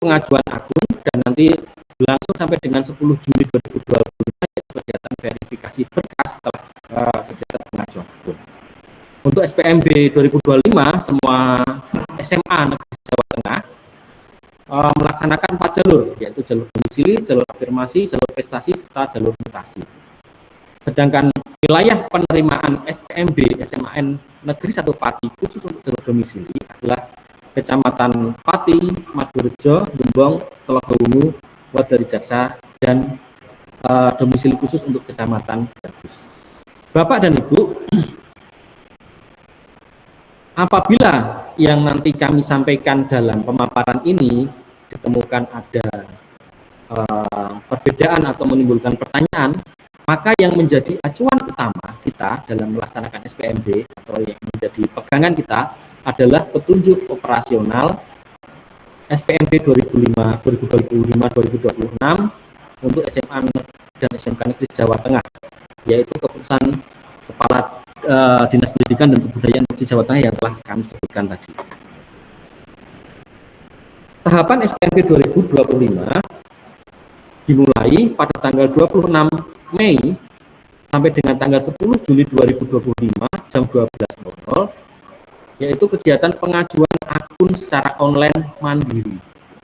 pengajuan akun dan nanti berlangsung sampai dengan 10 Juli 2025 yaitu kegiatan verifikasi berkas setelah kegiatan pengajuan akun. Untuk SPMB 2025 semua SMA Negeri Jawa Tengah melaksanakan 4 jalur, yaitu jalur domisili, jalur afirmasi, jalur prestasi, serta jalur mutasi. Sedangkan wilayah penerimaan SPMB SMAN Negeri 1 Pati khusus untuk jalur domisili adalah Kecamatan Pati, Madorejo, Gembong, Telogowungu, Wadari Jaksa, dan domisili khusus untuk Kecamatan Gabus. Bapak dan Ibu, apabila yang nanti kami sampaikan dalam pemaparan ini ditemukan ada perbedaan atau menimbulkan pertanyaan, maka yang menjadi acuan utama kita dalam melaksanakan SPMB atau yang menjadi pegangan kita adalah petunjuk operasional SPMB 2025-2026 untuk SMA dan SMK Negeri Jawa Tengah, yaitu keputusan Kepala Dinas Pendidikan dan Kebudayaan Negeri Jawa Tengah yang telah kami sebutkan tadi. Tahapan SPMB 2025 dimulai pada tanggal 26 Mei sampai dengan tanggal 10 Juli 2025 jam 12.00, yaitu kegiatan pengajuan akun secara online mandiri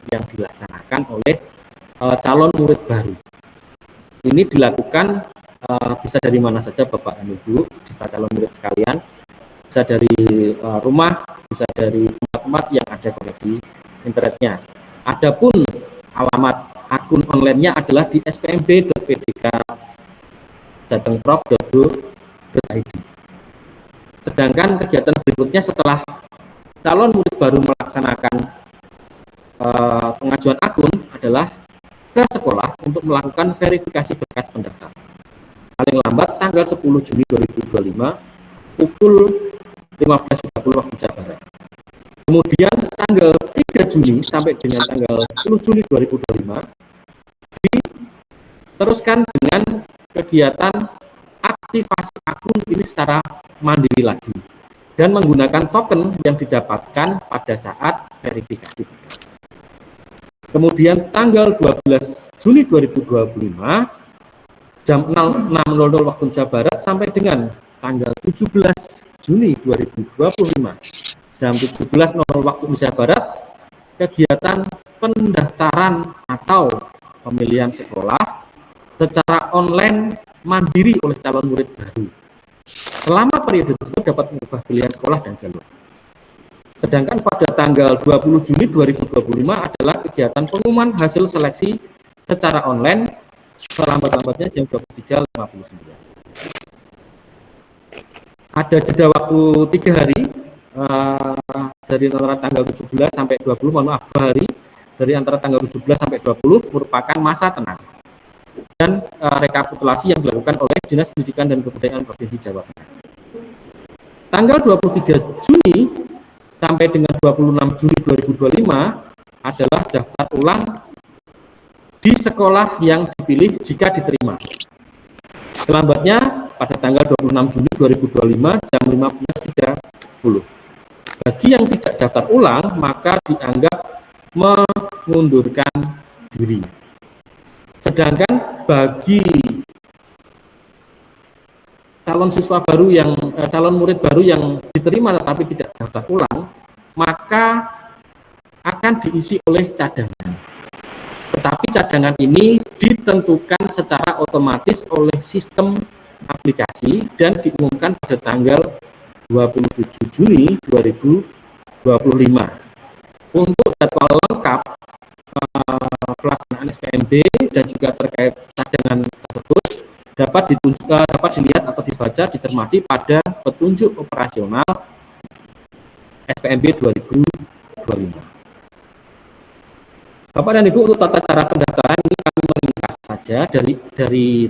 yang dilaksanakan oleh calon murid baru. Ini dilakukan bisa dari mana saja Bapak dan Ibu, bisa calon murid sekalian, bisa dari rumah, bisa dari tempat-tempat yang ada koneksi internetnya. Adapun alamat akun online-nya adalah di spmb.pdk.prof.go.id. Sedangkan kegiatan berikutnya setelah calon murid baru melaksanakan pengajuan akun adalah ke sekolah untuk melakukan verifikasi berkas pendaftaran. Paling lambat tanggal 10 Juni 2025 pukul 15.30 waktu Indonesia Barat. Kemudian tanggal 3 Juni sampai dengan tanggal 10 Juli 2025 diteruskan dengan kegiatan aktivasi akun ini secara mandiri lagi dan menggunakan token yang didapatkan pada saat verifikasi. Kemudian tanggal 12 Juli 2025 jam 06.00 waktu Indonesia Barat sampai dengan tanggal 17 Juni 2025 jam 17.00 waktu Indonesia Barat, kegiatan pendaftaran atau pemilihan sekolah secara online mandiri oleh calon murid baru. Selama periode tersebut dapat mengubah pilihan sekolah dan jalur. Sedangkan pada tanggal 20 Juni 2025 adalah kegiatan pengumuman hasil seleksi secara online selambat-lambatnya jam 23.59. Ada jeda waktu 3 hari dari antara tanggal 17 sampai 20, mohon maaf 2 hari dari antara tanggal 17 sampai 20 merupakan masa tenang dan rekapitulasi yang dilakukan oleh Dinas Pendidikan dan Kebudayaan Provinsi Jawa Tengah. Tanggal 23 Juni sampai dengan 26 Juli 2025 adalah daftar ulang di sekolah yang dipilih jika diterima. Selambatnya pada tanggal 26 Juli 2025 jam 15.30. Bagi yang tidak daftar ulang maka dianggap mengundurkan diri. Sedangkan bagi calon siswa baru yang calon murid baru yang diterima tetapi tidak daftar ulang, maka akan diisi oleh cadangan. Tetapi cadangan ini ditentukan secara otomatis oleh sistem aplikasi dan diumumkan pada tanggal 27 Juni 2025. Untuk jadwal lengkap pelaksanaan SPMB dan juga terkait cadangan tersebut dapat dilihat atau dibaca dicermati pada petunjuk operasional SPMB 2025. Bapak dan Ibu, untuk tata cara pendaftaran ini kami meringkas saja dari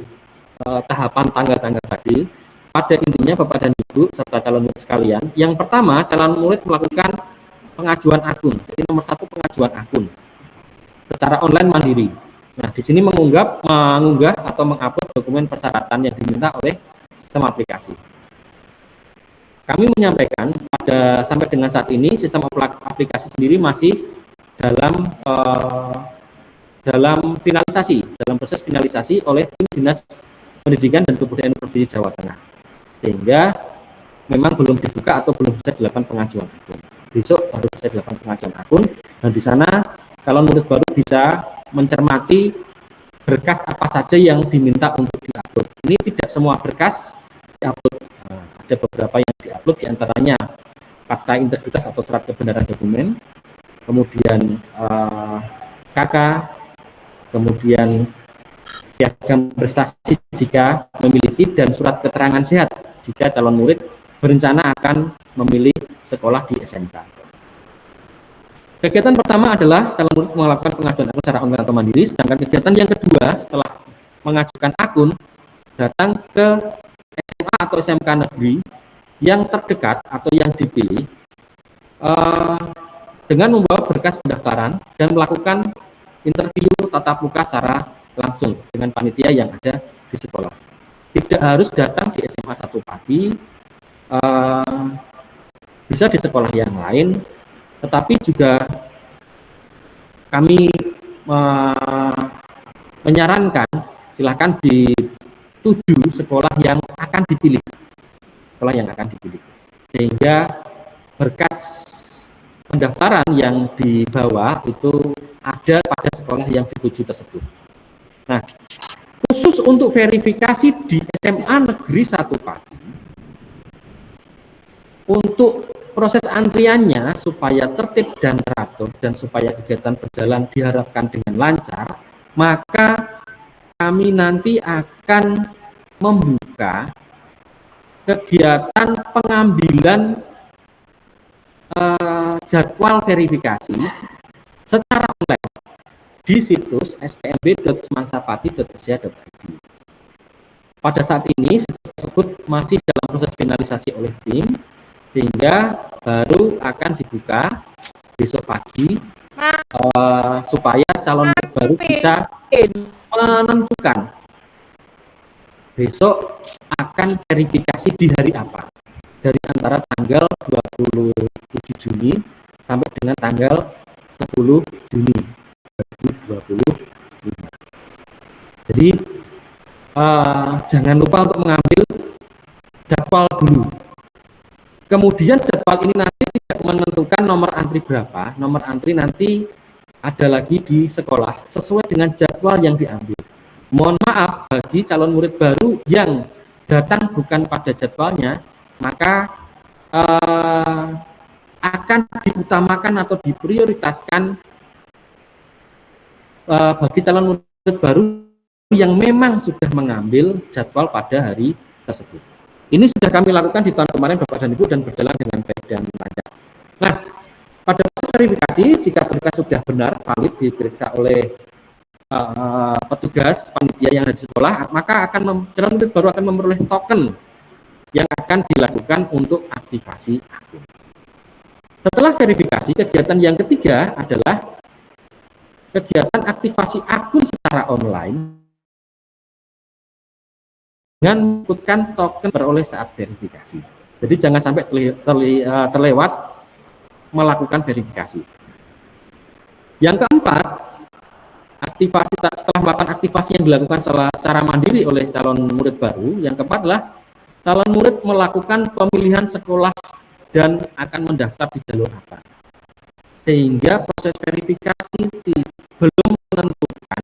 tahapan tanggal-tanggal tadi. Pada intinya Bapak dan Ibu serta calon murid sekalian, yang pertama calon murid melakukan pengajuan akun. Jadi nomor 1 pengajuan akun secara online mandiri. Nah, di sini mengunggah atau mengupload dokumen persyaratan yang diminta oleh sistem aplikasi. Kami menyampaikan sampai dengan saat ini sistem aplikasi sendiri masih dalam dalam proses finalisasi oleh tim Dinas Pendidikan dan Kebudayaan Provinsi Jawa Tengah, sehingga memang belum dibuka atau belum bisa dilakukan pengajuan akun. Besok baru bisa dilakukan pengajuan akun, dan di sana calon murid baru bisa mencermati berkas apa saja yang diminta untuk diupload. Ini tidak semua berkas diupload, ada beberapa yang diupload, diantaranya fakta integritas atau surat kebenaran dokumen, kemudian KK, kemudian piagam prestasi jika memiliki, dan surat keterangan sehat jika calon murid berencana akan memilih sekolah di SMK. Kegiatan pertama adalah calon murid melakukan pengajuan akun secara online atau mandiri, sedangkan kegiatan yang kedua setelah mengajukan akun, datang ke SMA atau SMK negeri yang terdekat atau yang dipilih dengan membawa berkas pendaftaran dan melakukan interview tatap muka secara langsung dengan panitia yang ada di sekolah. Tidak harus datang di SMA 1 Pati, bisa di sekolah yang lain, tetapi juga kami menyarankan silakan dituju sekolah yang akan dipilih, sehingga berkas pendaftaran yang dibawa itu ada pada sekolah yang dituju tersebut. Nah, khusus untuk verifikasi di SMA Negeri 1 Pati, untuk proses antriannya supaya tertib dan teratur dan supaya kegiatan berjalan diharapkan dengan lancar, maka kami nanti akan membuka kegiatan pengambilan jadwal verifikasi secara online di situs spmb.semansapati.go.id. Pada saat ini situs tersebut masih dalam proses finalisasi oleh tim, sehingga baru akan dibuka besok pagi supaya calon baru bisa menentukan besok akan verifikasi di hari apa, dari antara tanggal 27 Juni sampai dengan tanggal 10 Juni 2025. Jadi jangan lupa untuk mengambil jadwal dulu. Kemudian jadwal ini nanti tidak menentukan nomor antri berapa, nomor antri nanti ada lagi di sekolah sesuai dengan jadwal yang diambil. Mohon maaf bagi calon murid baru yang datang bukan pada jadwalnya, maka akan diutamakan atau diprioritaskan bagi calon murid baru yang memang sudah mengambil jadwal pada hari tersebut. Ini sudah kami lakukan di tahun kemarin Bapak dan Ibu, dan berjalan dengan baik dan lancar. Nah, pada proses verifikasi, jika berkas sudah benar, valid, diperiksa oleh petugas panitia yang ada di sekolah, maka calon murid baru akan memperoleh token yang akan dilakukan untuk aktivasi akun. Setelah verifikasi, kegiatan yang ketiga adalah kegiatan aktivasi akun secara online dengan mengikutkan token beroleh saat verifikasi. Jadi jangan sampai terlewat melakukan verifikasi. Yang keempat, setelah melakukan aktivasi yang dilakukan secara mandiri oleh calon murid baru, yang keempat adalah calon murid melakukan pemilihan sekolah dan akan mendaftar di jalur apa. Sehingga proses verifikasi belum menentukan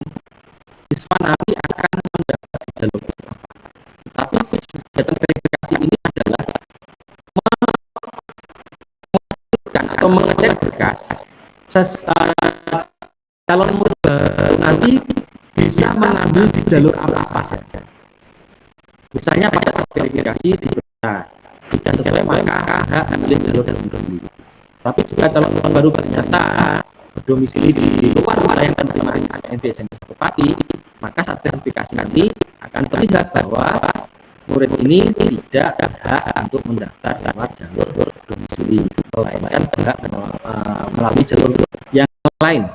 siswa nanti akan mendaftar di jalur apa. Tapi kegiatan verifikasi ini adalah mengecek atau mengecek berkas calon murid baru nanti bisa mengambil di jalur apa saja. Misalnya pada saat verifikasi tidak sesuai, maka hak memilih jalur tertentu. Tapi jika calon baru ternyata berdomisili di luar wilayah penerimaan SPMB SMP 1 Pati, maka saat verifikasi nanti akan terlihat bahwa murid ini tidak berhak untuk mendaftar lewat jalur domisili, melainkan berhak melalui jalur yang lain,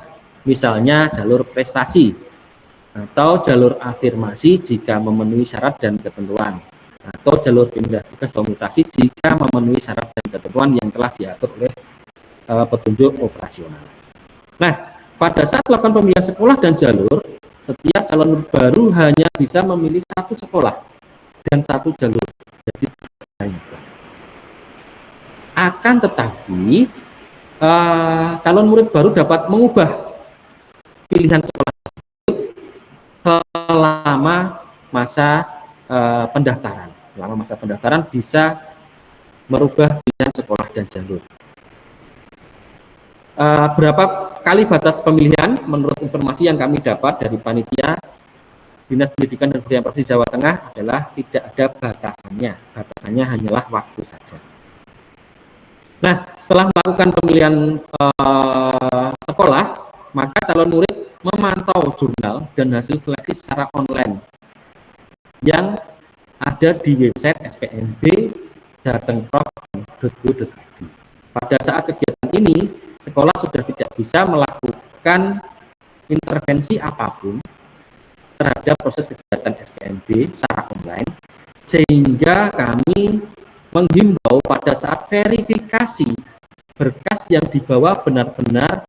misalnya jalur prestasi atau jalur afirmasi jika memenuhi syarat dan ketentuan, atau jalur pindah tugas atau mutasi jika memenuhi syarat dan ketentuan yang telah diatur oleh petunjuk operasional. Nah, pada saat melakukan pemilihan sekolah dan jalur, setiap calon baru hanya bisa memilih satu sekolah dan satu jalur. Jadi akan tetapi calon murid baru dapat mengubah pilihan sekolah selama masa pendaftaran. Selama masa pendaftaran bisa merubah pilihan sekolah dan jalur. Berapa kali batas pemilihan? Menurut informasi yang kami dapat dari panitia Dinas Pendidikan dan Kebudayaan Provinsi Jawa Tengah adalah tidak ada batasannya. Batasannya hanyalah waktu saja. Nah, setelah melakukan pemilihan sekolah, maka calon murid memantau jurnal dan hasil seleksi secara online yang ada di website spnb.datengprov.go.id. Pada saat kegiatan ini, sekolah sudah tidak bisa melakukan intervensi apapun terhadap proses kegiatan SPNB secara online, sehingga kami menghimbau pada saat verifikasi berkas yang dibawa benar-benar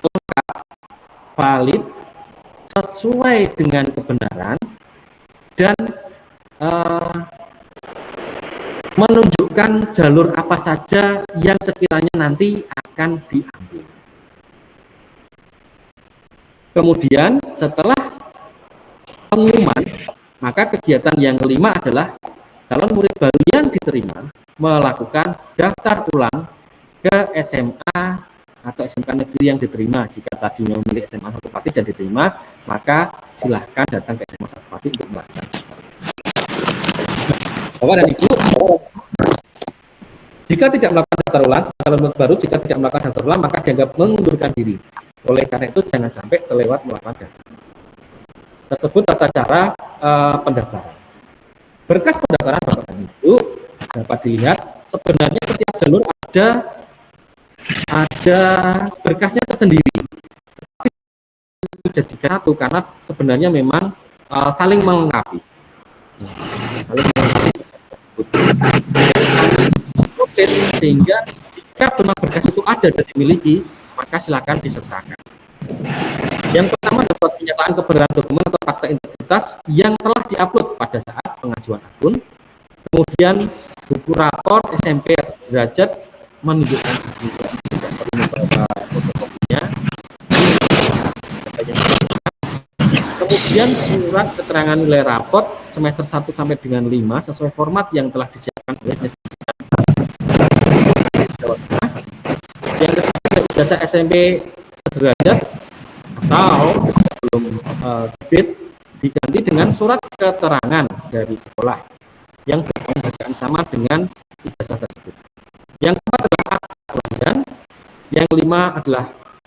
lengkap, valid, sesuai dengan kebenaran, dan menunjukkan jalur apa saja yang sekiranya nanti akan diambil. Kemudian setelah pengumuman, maka kegiatan yang kelima adalah calon murid baru yang diterima melakukan daftar ulang ke SMA atau SMK negeri yang diterima. Jika tadinya memilih SMA Satu Pati dan diterima, maka silahkan datang ke SMA Satu Pati untuk melakukan. Bapak dan Ibu, jika tidak melakukan daftar ulang, calon murid baru jika tidak melakukan daftar ulang, maka dianggap mengundurkan diri. Oleh karena itu, jangan sampai kelewat melakukan daftar. Tersebut tata cara pendaftaran. Berkas pendaftaran Bapak dan Ibu dapat dilihat sebenarnya setiap jalur ada berkasnya tersendiri. Tapi jadi satu karena sebenarnya memang saling melengkapi. Sehingga jika benar berkas itu ada dan dimiliki, maka silakan disertakan. Yang pertama dapat pernyataan kebenaran dokumen atau fakta integritas yang telah diupload pada saat pengajuan akun. Kemudian buku rapor SMP derajat menunjukkan tidak perlu membawa fotokopinya. Kemudian surat keterangan nilai raport semester 1 sampai dengan 5 sesuai format yang telah disiapkan oleh Dinas Pendidikan Jawa Tengah. Yang ketiga ijazah SMP sederajat atau belum terbit diganti dengan surat keterangan dari sekolah yang berpenghargaan sama dengan ijazah tersebut. Yang keempat adalah akta kelahiran. Yang kelima adalah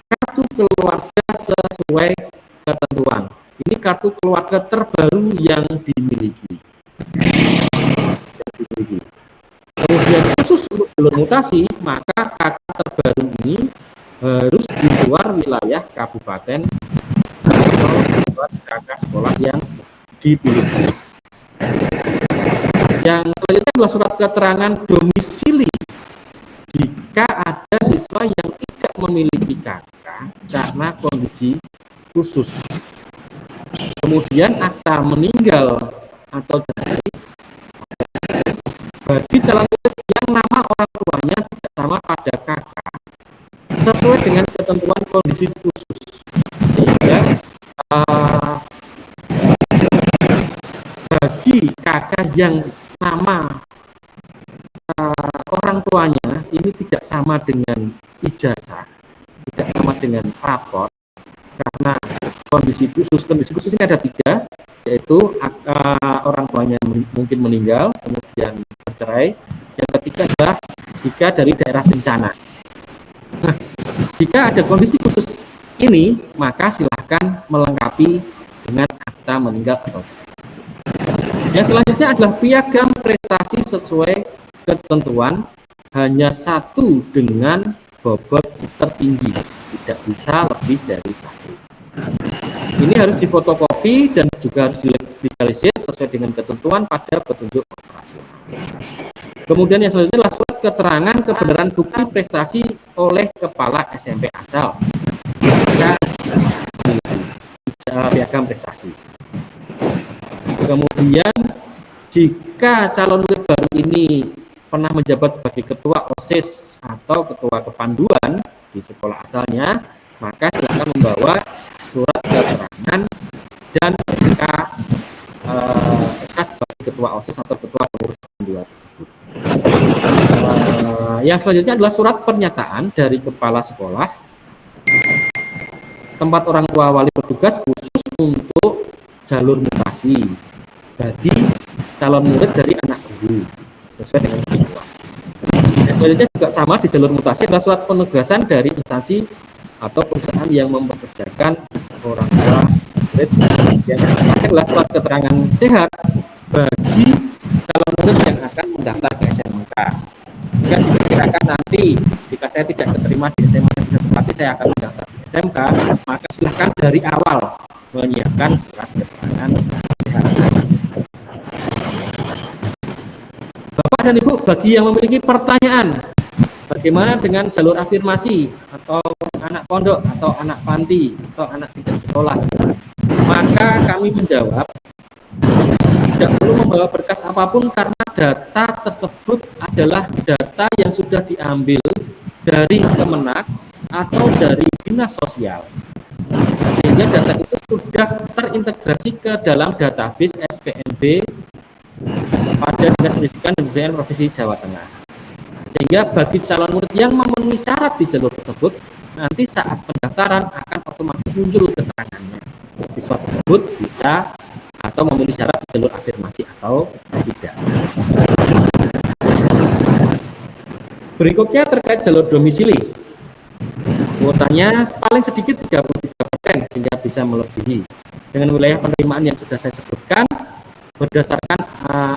kartu keluarga sesuai ketentuan. Ini kartu keluarga terbaru yang dimiliki. Kemudian khusus untuk jalur mutasi, maka KK terbaru ini harus di luar wilayah kabupaten atau KK sekolah yang dipilih. Yang selanjutnya adalah surat keterangan domisili. Jika ada siswa yang tidak memiliki KK karena kondisi khusus. Kemudian akta meninggal atau dari bagi calon murid yang nama orang tuanya tidak sama pada KK sesuai dengan ketentuan kondisi khusus, sehingga bagi KK yang nama orang tuanya ini tidak sama dengan ijazah, tidak sama dengan rapor, karena kondisi khusus ini ada 3, yaitu orang tuanya mungkin meninggal, kemudian bercerai. Yang ketiga adalah jika dari daerah bencana. Nah, jika ada kondisi khusus ini, maka silahkan melengkapi dengan akta meninggal atau. Yang selanjutnya adalah piagam prestasi sesuai ketentuan, hanya 1 dengan bobot tertinggi, tidak bisa lebih dari 1. Ini harus difotokopi dan juga harus dilegalisir sesuai dengan ketentuan pada petunjuk operasional. Kemudian yang selanjutnya adalah surat keterangan kebenaran bukti prestasi oleh kepala SMP asal jika piagam prestasi. Kemudian jika calon murid baru ini pernah menjabat sebagai ketua OSIS atau ketua kepanduan di sekolah asalnya, maka silakan membawa surat keterangan dan SK sebagai ketua OSIS atau ketua pengurus kepanduan tersebut. Yang selanjutnya adalah surat pernyataan dari kepala sekolah tempat orang tua wali bertugas khusus untuk jalur mutasi bagi calon murid dari anak guru sesuai dengan ketentuan. Yang selanjutnya juga sama di jalur mutasi adalah surat penugasan dari instansi atau perusahaan yang mempekerjakan orang tua murid. Yang terakhir adalah surat keterangan sehat bagi calon murid yang akan mendaftar ke SMK. Jika diperkirakan nanti jika saya tidak diterima di SMK tapi saya akan mendaftar di SMK, maka silahkan dari awal menyiapkan surat keterangan sehat. Bapak dan Ibu, bagi yang memiliki pertanyaan bagaimana dengan jalur afirmasi atau anak pondok atau anak panti atau anak tidak sekolah, maka kami menjawab tidak perlu membawa berkas apapun karena data tersebut adalah data yang sudah diambil dari Kemenak atau dari Dinas Sosial, sehingga data itu sudah terintegrasi ke dalam database SPNB pada Dinas Pendidikan dan Kebudayaan Provinsi Jawa Tengah. Sehingga bagi calon murid yang memenuhi syarat di jalur tersebut, nanti saat pendaftaran akan otomatis muncul keterangannya. Siswa tersebut bisa atau memenuhi syarat di jalur afirmasi atau tidak. Berikutnya terkait jalur domisili. Kuotanya paling sedikit 33% sehingga bisa melebihi. Dengan wilayah penerimaan yang sudah saya sebutkan, berdasarkan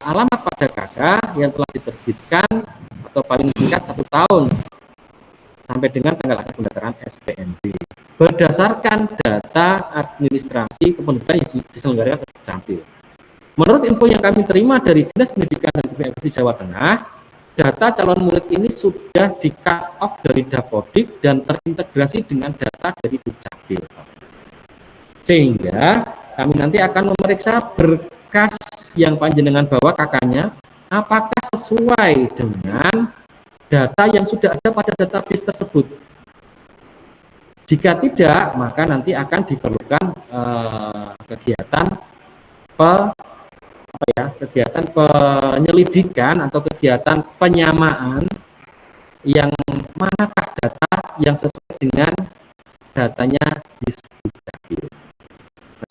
alamat pada KK yang telah diterbitkan atau paling singkat 1 tahun sampai dengan tanggal akhir pendaftaran SPNB berdasarkan data administrasi kependudukan yang diselenggarakan di Dukcapil. Menurut info yang kami terima dari Dinas Pendidikan dan Kebudayaan Provinsi Jawa Tengah, data calon murid ini sudah di cut off dari Dapodik dan terintegrasi dengan data dari Dukcapil. Sehingga kami nanti akan memeriksa berkas yang panjenengan bawa kakaknya apakah sesuai dengan data yang sudah ada pada database tersebut. Jika tidak, maka nanti akan diperlukan kegiatan penyelidikan atau kegiatan penyamaan yang manakah data yang sesuai dengan datanya di Dukcapil.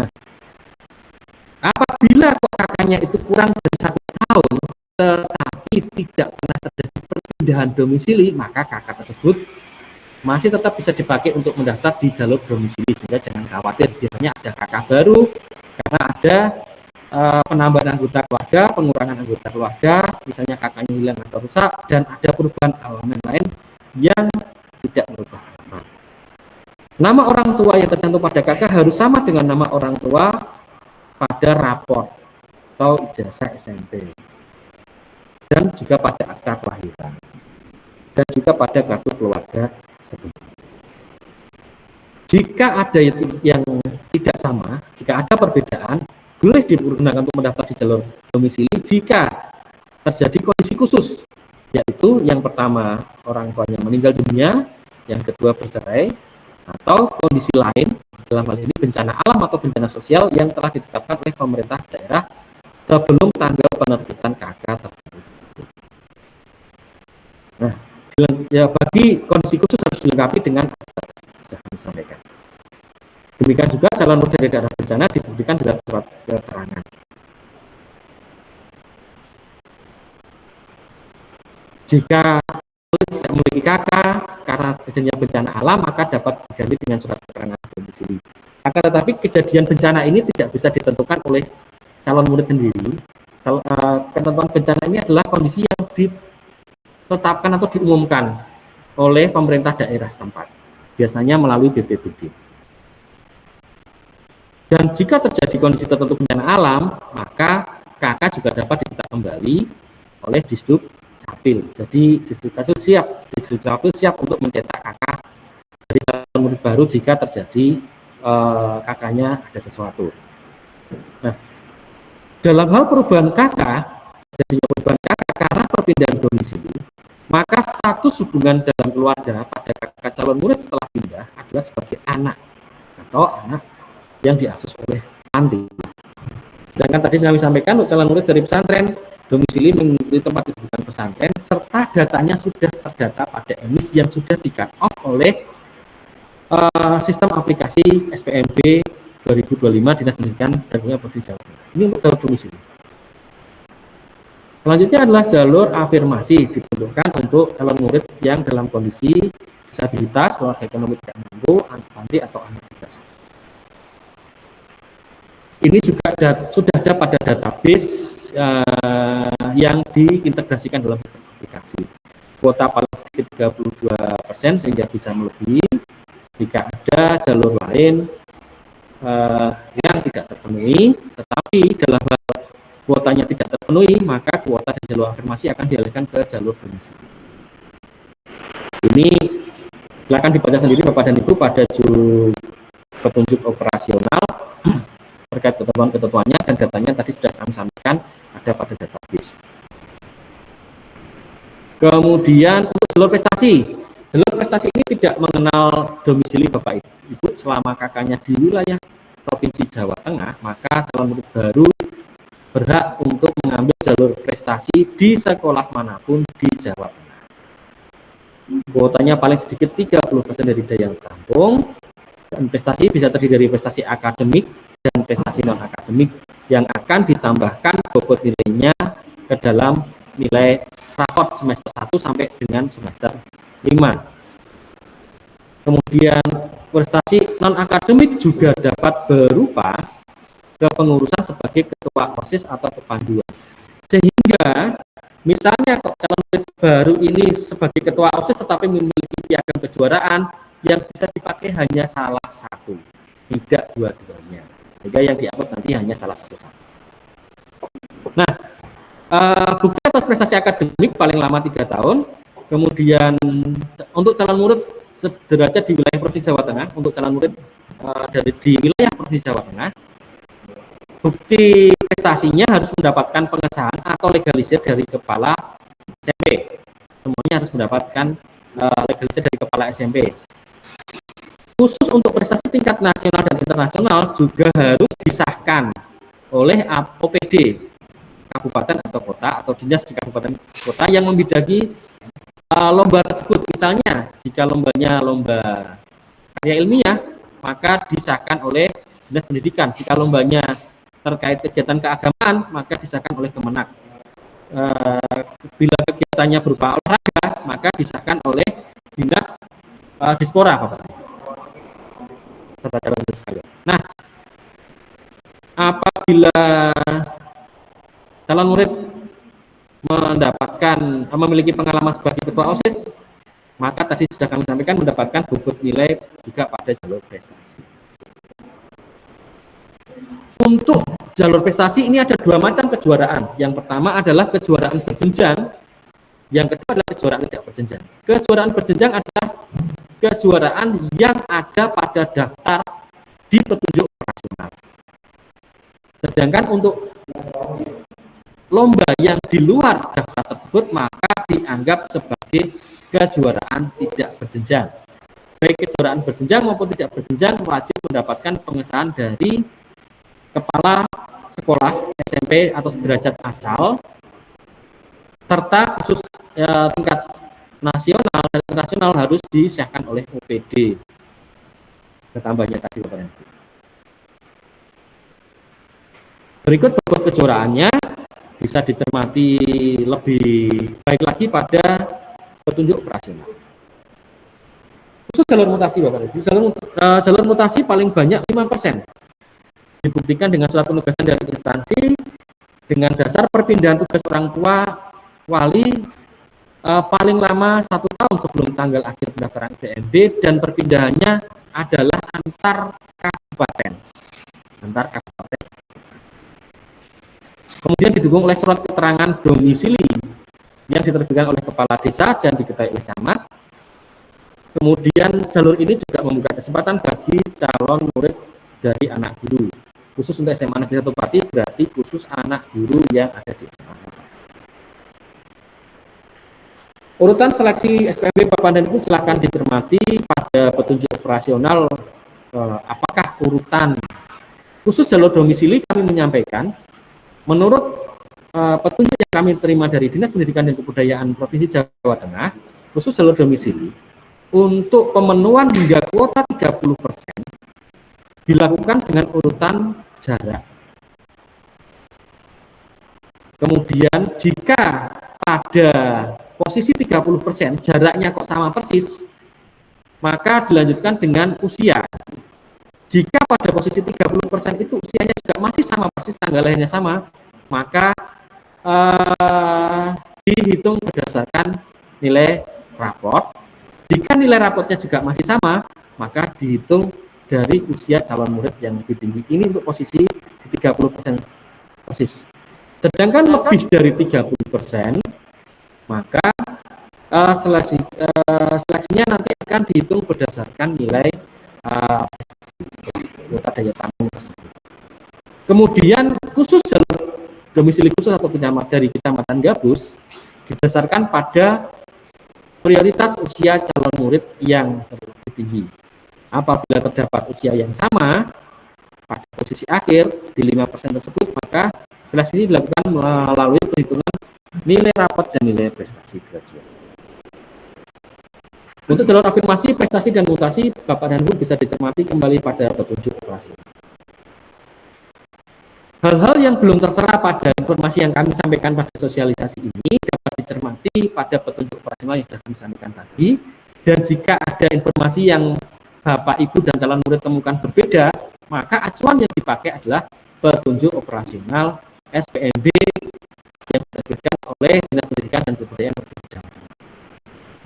Nah, apabila kok kakaknya itu kurang dari 1 tahun tetapi tidak pernah terjadi perpindahan domisili, maka kakak tersebut masih tetap bisa dipakai untuk mendaftar di jalur domisili, sehingga jangan khawatir. Biasanya ada kakak baru karena ada penambahan anggota keluarga, pengurangan anggota keluarga, misalnya kakaknya hilang atau rusak, dan ada perubahan elemen lain yang tidak merubah alamat. Nama orang tua yang tercantum pada kakak harus sama dengan nama orang tua pada rapor atau ijazah SMP, dan juga pada akta kelahiran, dan juga pada kartu keluarga sebelumnya. Jika ada yang tidak sama, jika ada perbedaan, boleh digunakan untuk mendaftar di jalur domisili jika terjadi kondisi khusus, yaitu yang pertama orang tuanya meninggal dunia, yang kedua bercerai, atau kondisi lain, dalam hal ini bencana alam atau bencana sosial yang telah ditetapkan oleh pemerintah daerah sebelum tanggal penerbitan KK tersebut. Nah, ya, bagi kondisi khusus harus dilengkapi dengan sudah kami sampaikan. Demikian juga calon murid dari daerah bencana dibuktikan dalam surat keterangan. Jika tidak memiliki KK karena terjadinya bencana alam, maka dapat diganti dengan surat keterangan domisili. Akan tetapi kejadian bencana ini tidak bisa ditentukan oleh calon murid sendiri. Ketentuan bencana ini adalah kondisi yang ditetapkan atau diumumkan oleh pemerintah daerah setempat, biasanya melalui BPBD. Dan jika terjadi kondisi tertentu bencana alam, maka KK juga dapat ditetapkan kembali oleh Disduk Dukcapil. Jadi Dukcapil siap untuk mencetak kakak dari calon murid baru jika terjadi kakaknya ada sesuatu. Nah, dalam hal perubahan kakak, jadinya perubahan kakak karena perpindahan domisili, maka status hubungan dalam keluarga pada kakak calon murid setelah pindah adalah sebagai anak atau anak yang diasuh oleh panti. Sedangkan tadi kami sampaikan untuk calon murid dari pesantren, domisili mengikuti tempat rujukan pesantren serta datanya sudah terdata pada emis yang sudah di cut off oleh sistem aplikasi SPMB 2025 Dinas Pendidikan dan Kebudayaan Provinsi Jawa Tengah. Ini untuk jalur domisili. Selanjutnya adalah jalur afirmasi, diperuntukkan untuk calon murid yang dalam kondisi disabilitas, keluarga ekonomi tidak mampu, anak panti atau anak dinas. Ini juga sudah ada pada database yang diintegrasikan dalam aplikasi. Kuota paling sedikit 32% sehingga bisa melebihi. Jika ada jalur lain yang tidak terpenuhi, tetapi dalam hal kuotanya tidak terpenuhi, maka kuota dan jalur afirmasi akan dialihkan ke jalur domisili. Ini silakan dibaca sendiri Bapak dan Ibu pada petunjuk operasional terkait ketentuan-ketentuannya dan datanya tadi sudah kami sampaikan ada pada database. Kemudian untuk jalur prestasi ini tidak mengenal domisili Bapak Ibu. Selama kakaknya di wilayah Provinsi Jawa Tengah, maka calon murid baru berhak untuk mengambil jalur prestasi di sekolah manapun di Jawa Tengah. Kuotanya paling sedikit 30% dari daya tampung, dan prestasi bisa terdiri dari prestasi akademik dan prestasi non-akademik yang akan ditambahkan bobot nilainya ke dalam nilai raport semester 1 sampai dengan semester 5. Kemudian prestasi non-akademik juga dapat berupa kepengurusan sebagai ketua OSIS atau kepanduan. Sehingga misalnya calon murid baru ini sebagai ketua OSIS tetapi memiliki piagam kejuaraan yang bisa dipakai hanya salah satu, tidak dua-duanya. Sehingga yang diupload nanti hanya salah satu. Nah, bukti atas prestasi akademik paling lama 3 tahun. Kemudian untuk calon murid sederajat di wilayah Provinsi Jawa Tengah, untuk calon murid di wilayah Provinsi Jawa Tengah, bukti prestasinya harus mendapatkan pengesahan atau legalisir dari kepala SMP. Semuanya harus mendapatkan legalisir dari kepala SMP. Khusus untuk prestasi tingkat nasional dan internasional juga harus disahkan oleh OPD kabupaten atau kota atau dinas di kabupaten kota yang membidangi lomba tersebut. Misalnya jika lombanya lomba karya ilmiah, maka disahkan oleh Dinas Pendidikan. Jika lombanya terkait kegiatan keagamaan, maka disahkan oleh Kemenak. Bila kegiatannya berupa olahraga, maka disahkan oleh Dinas Dispora, Bapak. Nah, apabila calon murid memiliki pengalaman sebagai ketua OSIS, maka tadi sudah kami sampaikan mendapatkan bobot nilai juga pada jalur prestasi. Untuk jalur prestasi ini ada 2 macam kejuaraan. Yang pertama adalah kejuaraan berjenjang, yang kedua adalah kejuaraan tidak berjenjang. Kejuaraan berjenjang adalah kejuaraan yang ada pada daftar di petunjuk operasional. Sedangkan untuk lomba yang di luar daftar tersebut maka dianggap sebagai kejuaraan tidak berjenjang. Baik kejuaraan berjenjang maupun tidak berjenjang wajib mendapatkan pengesahan dari kepala sekolah SMP atau sederajat asal, serta khusus tingkat nasional dan internasional harus disahkan oleh OPD. Ketambahnya tadi Bapak Ibu. Berikut bobot kejuaraannya bisa dicermati lebih baik lagi pada petunjuk operasional. Khusus jalur mutasi Bapak Ibu, jalur mutasi paling banyak 5%. Dibuktikan dengan surat penugasan dari instansi dengan dasar perpindahan tugas orang tua wali paling lama 1 tahun sebelum tanggal akhir pendaftaran SPMB dan perpindahannya adalah antar kabupaten. Kemudian didukung oleh surat keterangan domisili yang diterbitkan oleh kepala desa dan diketahui oleh camat. Kemudian jalur ini juga membuka kesempatan bagi calon murid dari anak guru. Khusus untuk SMA Negeri 1 Pati berarti khusus anak guru yang ada di SMA. Urutan seleksi SPMB Bapak dan Ibu silakan dicermati pada petunjuk operasional. Apakah urutan khusus jalur domisili kami menyampaikan menurut petunjuk yang kami terima dari Dinas Pendidikan dan Kebudayaan Provinsi Jawa Tengah, khusus jalur domisili untuk pemenuhan hingga kuota 30% dilakukan dengan urutan jarak. Kemudian jika pada posisi 30% jaraknya kok sama persis, maka dilanjutkan dengan usia. Jika pada posisi 30% itu usianya juga masih sama persis, tanggal lahirnya sama, maka dihitung berdasarkan nilai raport. Jika nilai raportnya juga masih sama, maka dihitung dari usia calon murid yang lebih tinggi. Ini untuk posisi 30% persis. Sedangkan lebih dari 30%, maka seleksinya nanti akan dihitung berdasarkan nilai kuota daya tampung tersebut. Kemudian khusus jalur domisili khusus atau dari Kecamatan Gabus didasarkan pada prioritas usia calon murid yang terlebih tinggi. Apabila terdapat usia yang sama pada posisi akhir di 5% tersebut, maka seleksi ini dilakukan melalui perhitungan nilai rapot dan nilai prestasi gradual. Untuk jalur afirmasi, prestasi, dan mutasi, Bapak dan Ibu bisa dicermati kembali pada petunjuk operasi. Hal-hal yang belum tertera pada informasi yang kami sampaikan pada sosialisasi ini dapat dicermati pada petunjuk operasional yang sudah kami sampaikan tadi. Dan jika ada informasi yang Bapak, Ibu, dan calon murid temukan berbeda, maka acuan yang dipakai adalah petunjuk operasional SPMB yang diterbitkan oleh Dinas Pendidikan dan Kebudayaan Provinsi Jawa Tengah.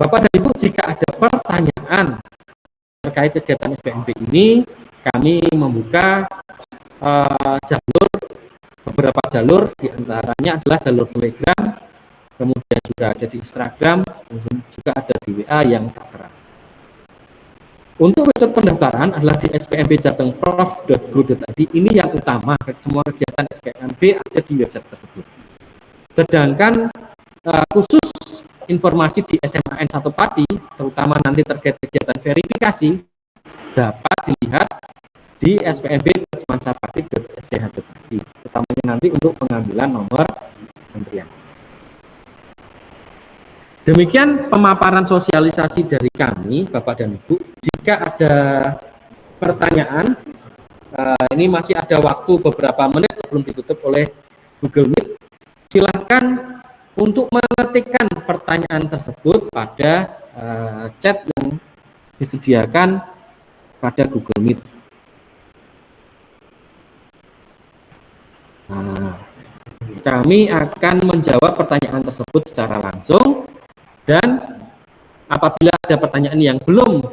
Bapak dan Ibu, jika ada pertanyaan terkait kegiatan SPMB ini, kami membuka beberapa jalur, diantaranya adalah jalur Telegram, kemudian juga ada di Instagram, kemudian juga ada di WA yang tertera. Untuk website pendaftaran adalah di spmbjatengprof.go.id. Ini yang utama, semua kegiatan SPMB ada di website tersebut. Sedangkan khusus informasi di SMA N1 Pati, terutama nanti terkait kegiatan verifikasi, dapat dilihat di spmb.semansapati.sch.pati, utamanya nanti untuk pengambilan nomor antrian. Demikian pemaparan sosialisasi dari kami, Bapak dan Ibu. Jika ada pertanyaan, ini masih ada waktu beberapa menit sebelum ditutup oleh Google Meet. Silakan untuk mengetikkan pertanyaan tersebut pada chat yang disediakan pada Google Meet. Kami akan menjawab pertanyaan tersebut secara langsung, dan apabila ada pertanyaan yang belum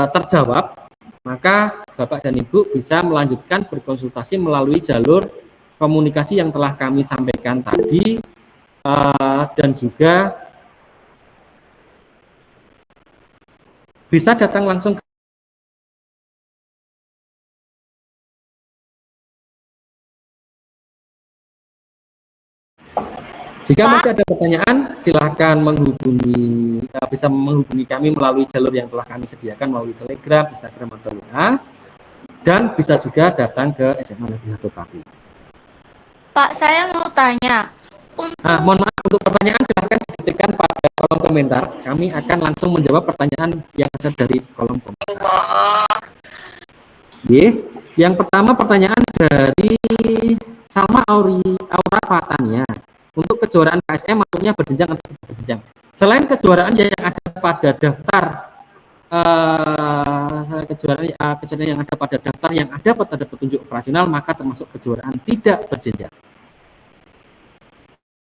terjawab, maka Bapak dan Ibu bisa melanjutkan berkonsultasi melalui jalur komunikasi yang telah kami sampaikan tadi, dan juga bisa datang langsung Jika masih ada pertanyaan, silahkan bisa menghubungi kami melalui jalur yang telah kami sediakan melalui Telegram, Instagram, atau WA, dan bisa juga datang ke SMA Negeri 1 Pati. Pak, saya mau tanya. Mohon maaf, untuk pertanyaan silahkan diketikkan pada kolom komentar. Kami akan langsung menjawab pertanyaan yang ada dari kolom komentar. Yang pertama pertanyaan dari Salma Aura Fatania. Untuk kejuaraan KSM maksudnya berjenjang atau tidak berjenjang? Selain kejuaraan yang ada pada daftar kejuaraan yang ada pada daftar yang ada pada petunjuk operasional, maka termasuk kejuaraan tidak berjenjang.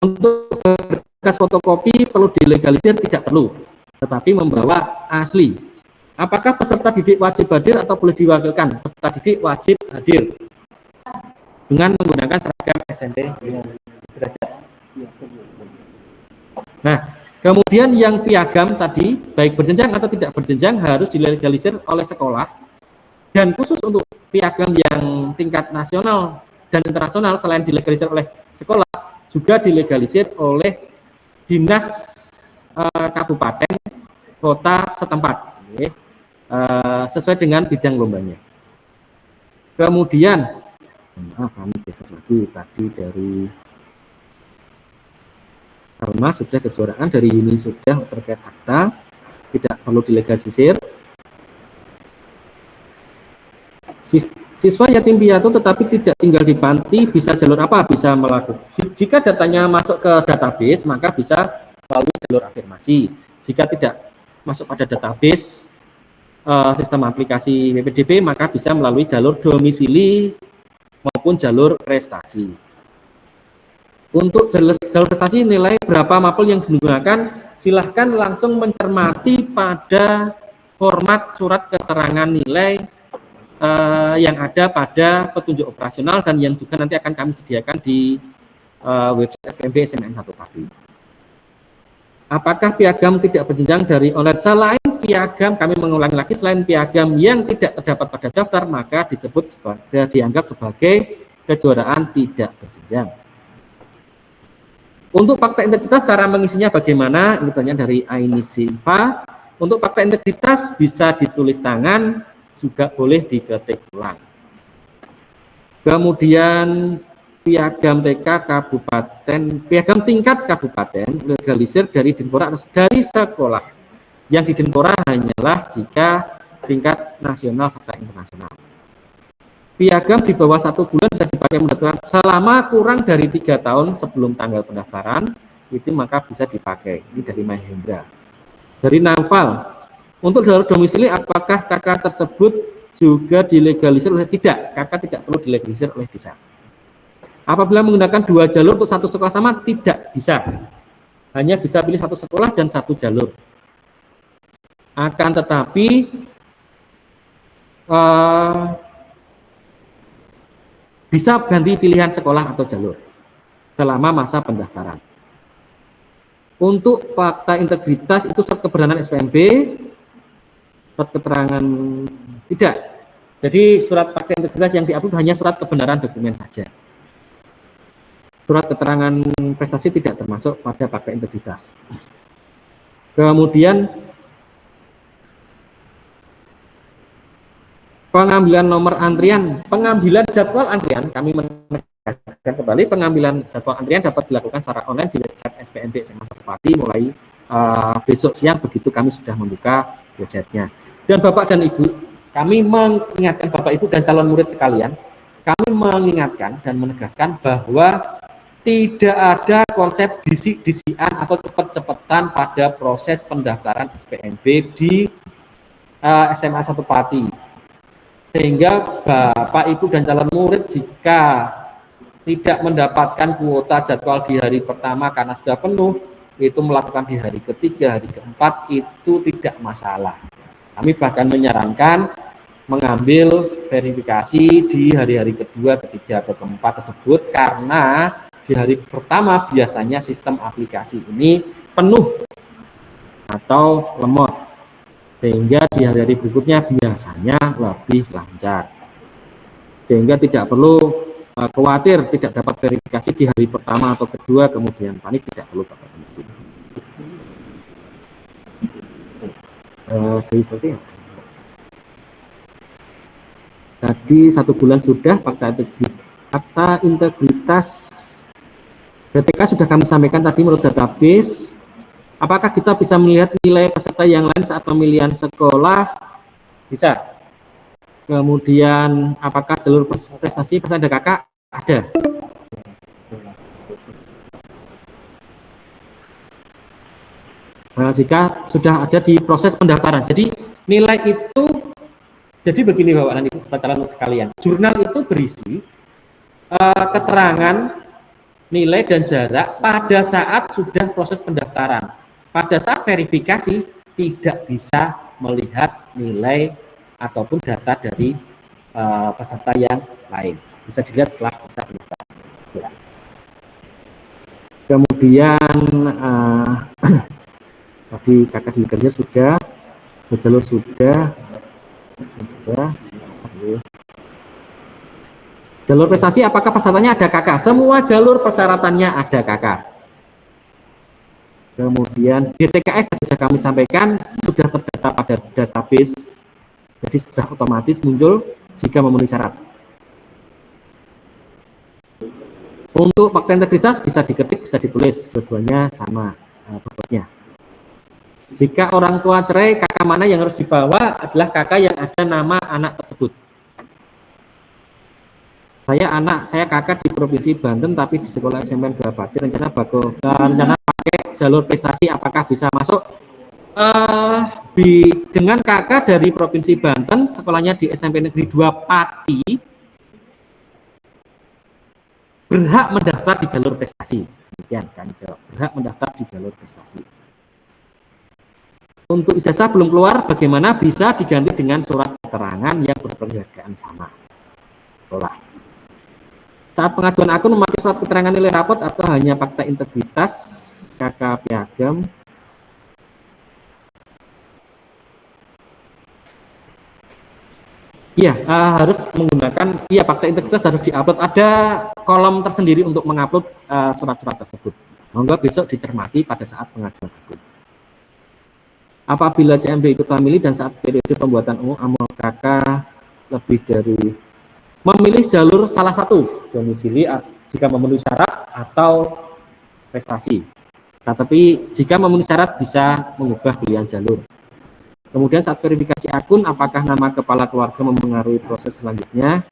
Untuk berkas fotokopi perlu dilegalisir, tidak perlu, tetapi membawa asli. Apakah peserta didik wajib hadir atau boleh diwakilkan? Peserta didik wajib hadir dengan menggunakan seragam SMP derajat. Nah, kemudian yang piagam tadi, baik berjenjang atau tidak berjenjang, harus dilegalisir oleh sekolah. Dan khusus untuk piagam yang tingkat nasional dan internasional, selain dilegalisir oleh sekolah, juga dilegalisir oleh dinas kabupaten kota setempat, sesuai dengan bidang lombanya. Kemudian, kami geser lagi tadi dari Alma sudah kejuaraan, dari Yuni sudah terkait akta, tidak perlu dilegalisir. Siswa yatim piatu tetapi tidak tinggal di panti bisa jalur apa? Bisa melakukan. Jika datanya masuk ke database, maka bisa melalui jalur afirmasi. Jika tidak masuk pada database sistem aplikasi PPDB, maka bisa melalui jalur domisili maupun jalur prestasi. Untuk jalur prestasi, nilai berapa mapel yang digunakan, silahkan langsung mencermati pada format surat keterangan nilai yang ada pada petunjuk operasional dan yang juga nanti akan kami sediakan di website SPMB SMN 1 Pati. Apakah piagam tidak berjenjang dari online? Selain piagam, kami mengulangi lagi, selain piagam yang tidak terdapat pada daftar, maka disebut dianggap sebagai kejuaraan tidak berjenjang. Untuk fakta integritas, cara mengisinya bagaimana? Ini pertanyaan dari Aini Silva. Untuk fakta integritas bisa ditulis tangan, juga boleh diketik ulang. Kemudian piagam TK kabupaten, piagam tingkat kabupaten legalisir dari Dinpora dari sekolah. Yang di Dinpora hanyalah jika tingkat nasional serta internasional. Piagam di bawah 1 bulan bisa dipakai pendaftaran selama kurang dari 3 tahun sebelum tanggal pendaftaran, itu maka bisa dipakai. Ini dari Mahendra. Dari Naufal, untuk jalur domisili apakah KK tersebut juga dilegalisir oleh tidak? KK tidak perlu dilegalisir oleh desa. Apabila menggunakan 2 jalur untuk satu sekolah sama, tidak bisa. Hanya bisa pilih 1 sekolah dan 1 jalur. Akan tetapi bisa ganti pilihan sekolah atau jalur selama masa pendaftaran. Untuk fakta integritas itu surat kebenaran SPMB, surat keterangan tidak. Jadi surat fakta integritas yang diupload hanya surat kebenaran dokumen saja. Surat keterangan prestasi tidak termasuk pada fakta integritas. Kemudian pengambilan nomor antrian, pengambilan jadwal antrian, kami menegaskan kembali, pengambilan jadwal antrian dapat dilakukan secara online di website SPMB SMA Pati mulai besok siang, begitu kami sudah membuka websitenya. Dan Bapak dan Ibu, kami mengingatkan Bapak Ibu dan calon murid sekalian, kami mengingatkan dan menegaskan bahwa tidak ada konsep disi-disian atau cepet-cepetan pada proses pendaftaran SPMB di SMA 1 Pati. Sehingga Bapak, Ibu, dan calon murid jika tidak mendapatkan kuota jadwal di hari pertama karena sudah penuh, itu melakukan di hari ketiga, hari keempat, itu tidak masalah. Kami bahkan menyarankan mengambil verifikasi di hari-hari kedua, ketiga, atau keempat tersebut, karena di hari pertama biasanya sistem aplikasi ini penuh atau lemot. Sehingga di hari-hari berikutnya biasanya lebih lancar. Sehingga tidak perlu khawatir tidak dapat verifikasi di hari pertama atau kedua, kemudian panik, tidak perlu Bapak Ibu. Tadi 1 bulan sudah fakta integritas BTK sudah kami sampaikan tadi menurut database. Apakah kita bisa melihat nilai peserta yang lain saat pemilihan sekolah? Bisa. Kemudian apakah jalur prestasi peserta ada kakak? Ada. Nah, jika sudah ada di proses pendaftaran. Jadi nilai itu, jadi begini Bapak dan Ibu sekalian, jurnal itu berisi keterangan nilai dan jarak pada saat sudah proses pendaftaran. Pada saat verifikasi tidak bisa melihat nilai ataupun data dari peserta yang lain. Bisa dilihat setelah masa pendaftaran. Kemudian Kemudian tadi kakak di kerja sudah, jalur sudah. Jalur prestasi apakah persyaratannya ada kakak? Semua jalur persyaratannya ada kakak. Kemudian DTKS sudah kami sampaikan sudah terdata pada database, jadi sudah otomatis muncul jika memenuhi syarat. Untuk fakta integritas bisa diketik, bisa ditulis, dua-duanya sama pokoknya. Jika orang tua cerai, kakak mana yang harus dibawa adalah kakak yang ada nama anak tersebut. Saya kakak di Provinsi Banten tapi di sekolah SMN Grabati, rencana pakai jalur prestasi, apakah bisa masuk? Dengan kakak dari Provinsi Banten, sekolahnya di SMP Negeri 2 Pati, berhak mendaftar di jalur prestasi. Demikian kami jawab, berhak mendaftar di jalur prestasi. Untuk ijazah belum keluar, bagaimana? Bisa diganti dengan surat keterangan yang berpenghargaan sama sekolah. Saat pengajuan akun memakai surat keterangan nilai rapot atau hanya fakta integritas, kakak piagam. Iya, harus menggunakan, fakta integritas harus diupload. Ada kolom tersendiri untuk mengupload surat-surat tersebut. Monggo besok dicermati pada saat pengajuan akun. Apabila CMD ikut famili dan saat periode pembuatan amal kakak lebih dari memilih jalur salah satu, domisili jika memenuhi syarat atau prestasi. Tetapi jika memenuhi syarat bisa mengubah pilihan jalur. Kemudian saat verifikasi akun, apakah nama kepala keluarga mempengaruhi proses selanjutnya?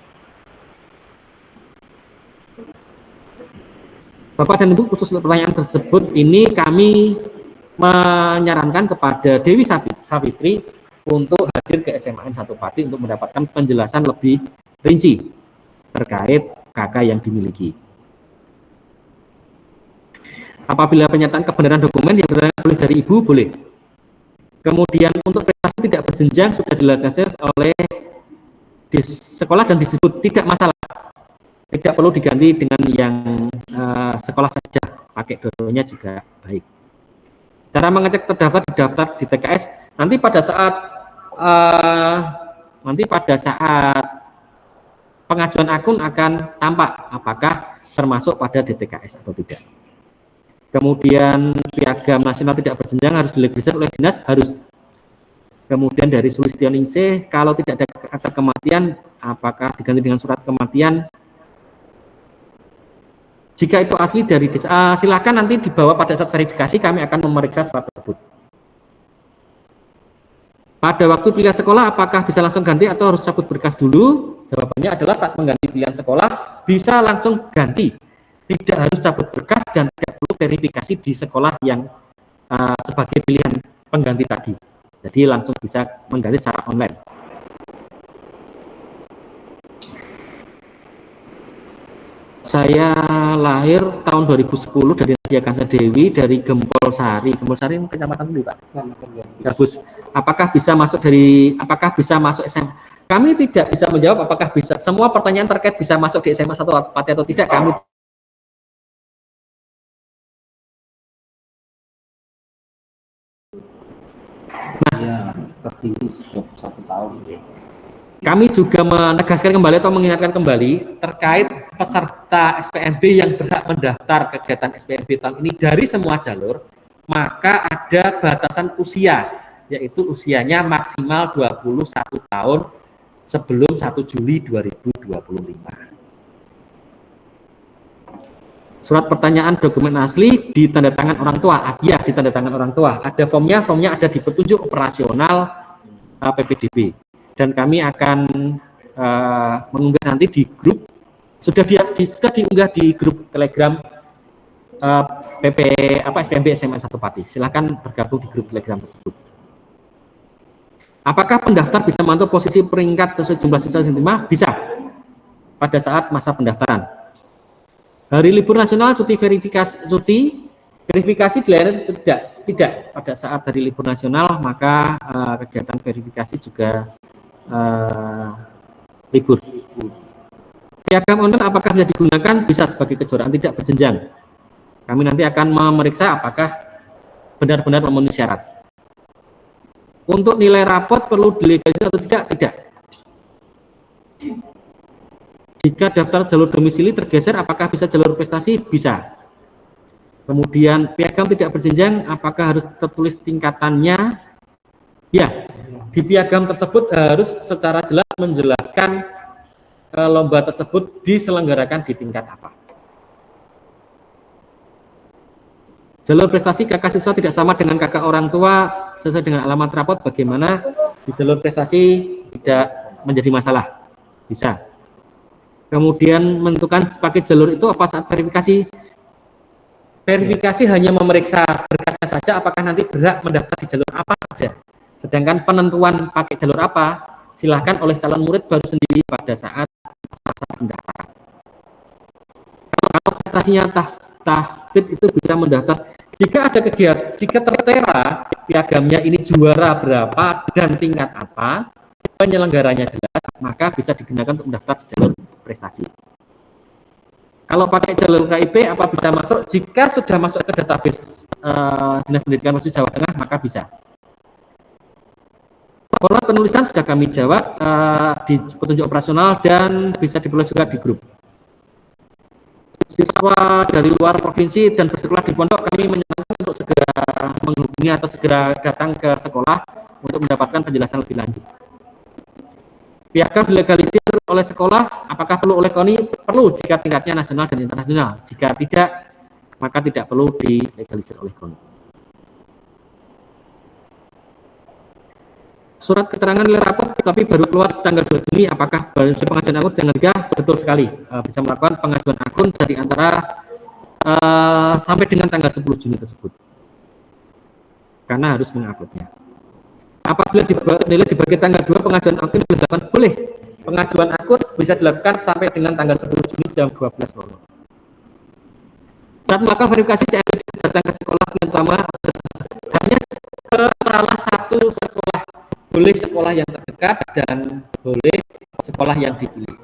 Bapak dan Ibu, khusus pertanyaan tersebut, ini kami menyarankan kepada Dewi Savitri untuk hadir ke SMAN 1 Pati untuk mendapatkan penjelasan lebih rinci terkait kakak yang dimiliki. Apabila pernyataan kebenaran dokumen yang boleh dari Ibu, boleh. Kemudian untuk prestasi tidak berjenjang sudah dilakukan oleh di sekolah dan disebut tidak masalah. Tidak perlu diganti dengan yang sekolah saja, pakai dua-duanya juga baik. Cara mengecek terdaftar di daftar di TKS nanti pada saat pengajuan akun akan tampak apakah termasuk pada DTKS atau tidak. Kemudian piagam nasional tidak berjenjang harus dilegalisir oleh dinas, harus. Kemudian dari Sulistioningse, kalau tidak ada kata kematian, apakah diganti dengan surat kematian? Jika itu asli dari silakan nanti dibawa pada saat verifikasi, kami akan memeriksa surat tersebut. Pada waktu pilihan sekolah, apakah bisa langsung ganti atau harus cabut berkas dulu? Jawabannya adalah saat mengganti pilihan sekolah, bisa langsung ganti. Tidak harus cabut berkas dan tidak perlu verifikasi di sekolah yang sebagai pilihan pengganti tadi. Jadi langsung bisa mengganti secara online. Saya lahir tahun 2010 dari Nadia Kansa Dewi dari Gempol Sari. Gempol Sari kecamatan dulu, Pak. Bagus. Apakah bisa masuk SMA? Kami tidak bisa menjawab apakah bisa. Semua pertanyaan terkait bisa masuk di SMA 1 Pati atau tidak, kami tertinggi 1 tahun. Kami juga menegaskan kembali atau mengingatkan kembali terkait peserta SPMB yang berhak mendaftar kegiatan SPMB tahun ini dari semua jalur, maka ada batasan usia, yaitu usianya maksimal 21 tahun sebelum 1 Juli 2025. Surat pertanyaan dokumen asli ditandatangan orang tua, ya ditandatangan orang tua. Ada formnya ada di petunjuk operasional PPDB. Dan kami akan mengunggah nanti di grup, sudah diunggah di grup Telegram SPMB SMA 1 Pati. Silakan bergabung di grup Telegram tersebut. Apakah pendaftar bisa memantau posisi peringkat sesuai jumlah siswa yang diterima? Bisa. Pada saat masa pendaftaran. Hari libur nasional cuti verifikasi dilayani tidak pada saat hari libur nasional, maka kegiatan verifikasi juga libur. Piagam online apakah bisa digunakan? Bisa sebagai kejuaraan tidak berjenjang. Kami nanti akan memeriksa apakah benar-benar memenuhi syarat. Untuk nilai rapot perlu dilegalisir atau tidak? Tidak. Jika daftar jalur domisili tergeser, apakah bisa jalur prestasi? Bisa. Kemudian piagam tidak berjenjang, apakah harus tertulis tingkatannya? Ya, di piagam tersebut harus secara jelas menjelaskan lomba tersebut diselenggarakan di tingkat apa. Jalur prestasi kakak siswa tidak sama dengan kakak orang tua sesuai dengan alamat rapot. Bagaimana di jalur prestasi tidak menjadi masalah? Bisa. Kemudian menentukan pakai jalur itu apa saat verifikasi? Verifikasi hanya memeriksa berkasnya saja, apakah nanti berhak mendaftar di jalur apa saja. Sedangkan penentuan pakai jalur apa, silahkan oleh calon murid baru sendiri pada saat masa pendaftaran. Kalau prestasinya tahfidz itu bisa mendaftar. Jika ada kegiatan, jika tertera piagamnya ini juara berapa dan tingkat apa, penyelenggaranya jelas, maka bisa digunakan untuk mendaftar di jalur prestasi. Kalau pakai jalur KIP, apa bisa masuk? Jika sudah masuk ke database Dinas Pendidikan Provinsi Jawa Tengah, maka bisa. Format penulisan sudah kami jawab di petunjuk operasional dan bisa diperoleh juga di grup. Siswa dari luar provinsi dan bersekolah di pondok, kami menyarankan untuk segera menghubungi atau segera datang ke sekolah untuk mendapatkan penjelasan lebih lanjut. Piagam dilegalisir oleh sekolah, apakah perlu oleh KONI? Perlu jika tingkatnya nasional dan internasional. Jika tidak, maka tidak perlu dilegalisir oleh KONI. Surat keterangan nilai rapot tapi baru keluar tanggal 2 Juni, apakah baru pengajuan akun dengan tiga? Betul sekali, bisa melakukan pengajuan akun dari antara sampai dengan tanggal 10 Juni tersebut, karena harus menguploadnya. Apabila nilai dibagi tanggal 2, pengajuan akun dilakukan boleh. Pengajuan akun bisa dilakukan sampai dengan tanggal 10 Juni jam 12.00. Saat melakukan verifikasi, saya datang ke sekolah yang utama hanya ke salah satu sekolah. Boleh sekolah yang terdekat dan boleh sekolah yang dipilih.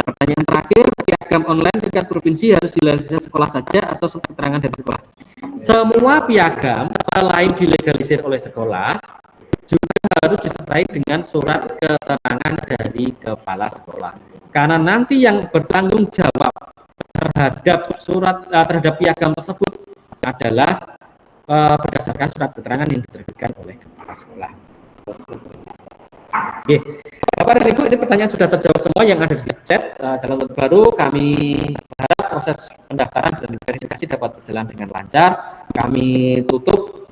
Pertanyaan terakhir, piagam online tingkat provinsi harus dilegalisir sekolah saja atau surat keterangan dari sekolah? Semua piagam selain dilegalisir oleh sekolah juga harus disertai dengan surat keterangan dari kepala sekolah. Karena nanti yang bertanggung jawab terhadap terhadap piagam tersebut adalah berdasarkan surat keterangan yang diterbitkan oleh kepala sekolah. Oke, Bapak dan Ibu, ini pertanyaan sudah terjawab semua yang ada di chat. Dalam waktu baru kami berharap proses pendaftaran dan verifikasi dapat berjalan dengan lancar. Kami tutup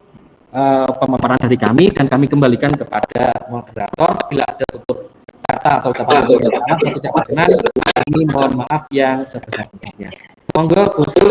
pemaparan dari kami dan kami kembalikan kepada moderator. Bila ada tutur kata atau ucapan yang tidak berkenan, kami mohon maaf yang sebesar-besarnya. Monggo, usul.